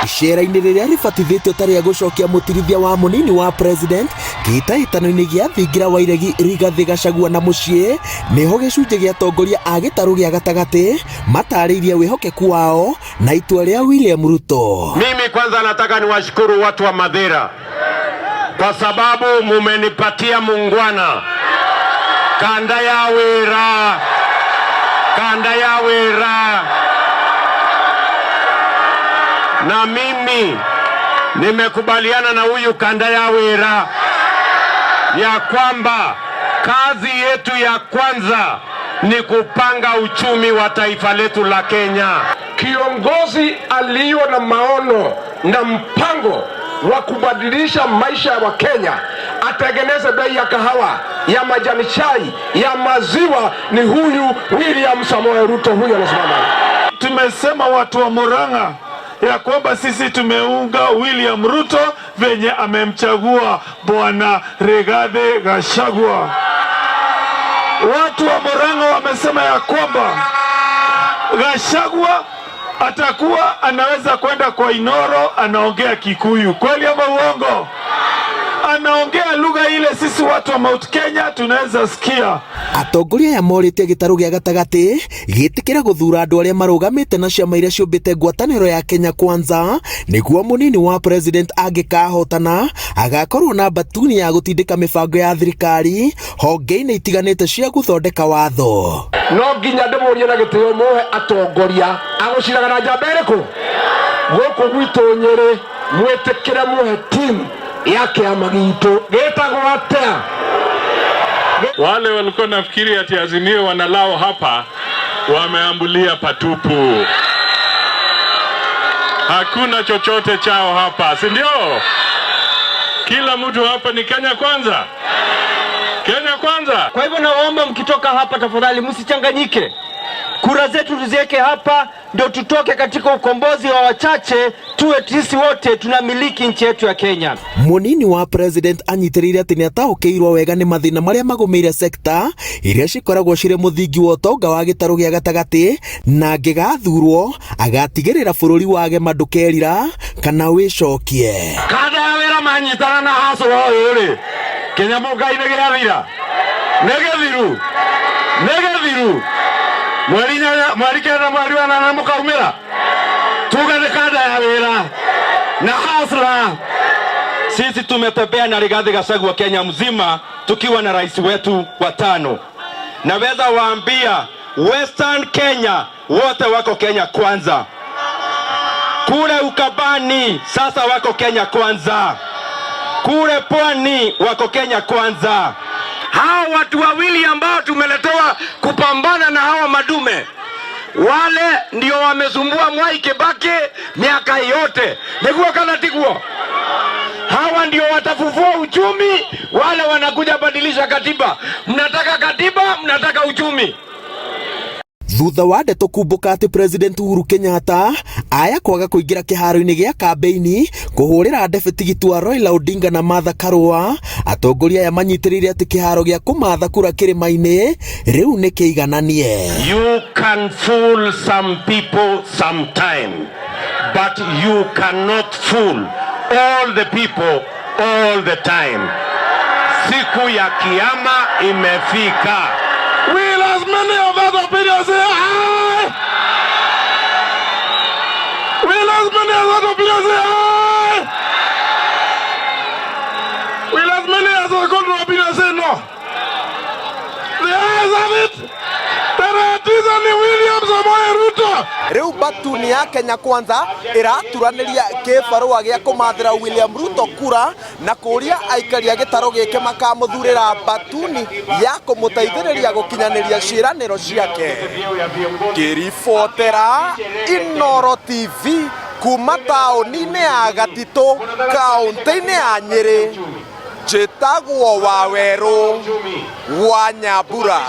icera-inĩ rĩrĩa rĩbatithĩtio ta rĩa gũcokia mũtirithia wa mũnini wa president kĩhĩtahĩtano-inĩ gĩa thingira wa iregi Rigathĩ Gachagua na mũciĩ, nĩho gĩcunjĩ gĩa atongoria a gĩtarũ gĩa gatagatĩ matarĩirie wĩhokeku wao na itua rĩa William Ruto. Mimi kwanza nataka niwashukuru watu wa Mathira kwa sababu mumenipatia muungwana. Kanda ya wera. Na mimi nimekubaliana na huyu kanda ya wera ya kwamba kazi yetu ya kwanza ni kupanga uchumi wa taifa letu la Kenya. Kiongozi aliyo na maono na mpango wa kubadilisha maisha ya Wakenya, atengeneze bei ya kahawa, ya majani chai, ya maziwa, ni huyu William Samoei Ruto. Huyu anasimama. Tumesema watu wa Murang'a ya kwamba sisi tumeunga William Ruto venye amemchagua bwana Rigathĩ Gachagua. Watu wa Murang'a wamesema ya kwamba Gachagua atakuwa anaweza kwenda kwa Inoro, anaongea Kikuyu. Kweli ama uongo? Anaongea lugha ile sisi watu wa Mount Kenya tunaweza sikia. Atongoria ya morĩtie gĩtarũ gĩa gatagatĩ gĩtĩkĩra gũthura andũ arĩa marũgamĩte na ciama iria ciũmbĩte ngwatanĩro ya Kenya Kwanza nĩguo mũnini wa president angĩkahotana agakorwo na batuni ya gũtindĩka mĩbango ya thirikari honge-inĩ itiganĩte cia gũthondeka watho. No nginya ndĩmũrie na gĩtĩo mũhe atongoria agũciraga na njamba ĩrĩkũ gũkũ gwitũ Nyĩrĩ, mwĩtĩkĩre mũhe timu yake ya Magito getagwo atia. Wale walikuwa nafikiri ati Azimio wanalao hapa wameambulia patupu. Hakuna chochote chao hapa, si ndio? Kila mtu hapa ni Kenya Kwanza. Kenya Kwanza. Kwa hivyo naomba mkitoka hapa tafadhali msichanganyike. Kura zetu tuziweke hapa ndio tutoke katika ukombozi wa wachache, tuwe sisi wote tunamiliki nchi yetu ya Kenya. Munini wa president anyitĩrĩire atĩ nĩataũkĩirwo wega nĩ mathĩna marĩa magũmĩire sekta iria cikoragwo cirĩ mũthingi wa ũtonga wa gĩtarũ gĩa gatagatĩ, na angĩgathurwo agatigĩrĩra bũrũri wage ndũkerira kana wĩcokie. Kanda ya wera manyitana na hasũro ũyũ-rĩ, Kenya mũngai-inĩ gĩathira nĩgĩthiru mweri kenda mweri wa nana mũkaumĩra tuga nĩ kanda ya wĩra na hasra. Sisi tumetembea na Rigathĩ Gachagua Kenya mzima tukiwa na rais wetu wa 5. Naweza waambia Western Kenya wote wako Kenya Kwanza. Kule Ukambani sasa wako Kenya Kwanza. Kule Pwani wako Kenya Kwanza. Hawa watu wawili ambao tumeletewa kupambana na hawa madume, wale ndio wamesumbua Mwai Kibaki miaka yote. Nikuwa kana tikuwa. Hawa ndio watafufua uchumi, wale wanakuja badilisha katiba. Mnataka katiba, mnataka uchumi. Thutha wa ndeto kumbũka atĩ president Uhuru Kenyatta aya kwaga kũingĩra kĩharo-inĩ gĩa kambeini kũhũrĩra ndebe tigiti wa Raila Odinga na Martha Karua, atongoria aya manyitĩrĩire atĩ kĩharo gĩa kũmatha kura kĩrĩma-inĩ rĩu nĩ kĩigananie. You can fool some people sometime, but you cannot fool all the people all the time. Siku ya kiyama imefika. Will as many of us opinions say aye? Will as many of us opinions say aye? Will as many as us go to opinions say no? The ayes have it. That is only William Samoei Ruto. Riu batuni ya Kenya Kwanza ĩraturanĩria kĩbarũa gĩa kũmathĩra William Ruto kura na kũria aikari a gĩtarũ gĩkĩ makamũthurĩra batuni ya kũmũteithĩrĩria gũkinyanĩria ciĩranĩro ciake. Ngĩribotera Inoro TV kuma taũni-inĩ ya Gatitũ kaũntĩ-inĩ ya Nyĩrĩ, njĩtagwo Wawerũ wa Nyambura.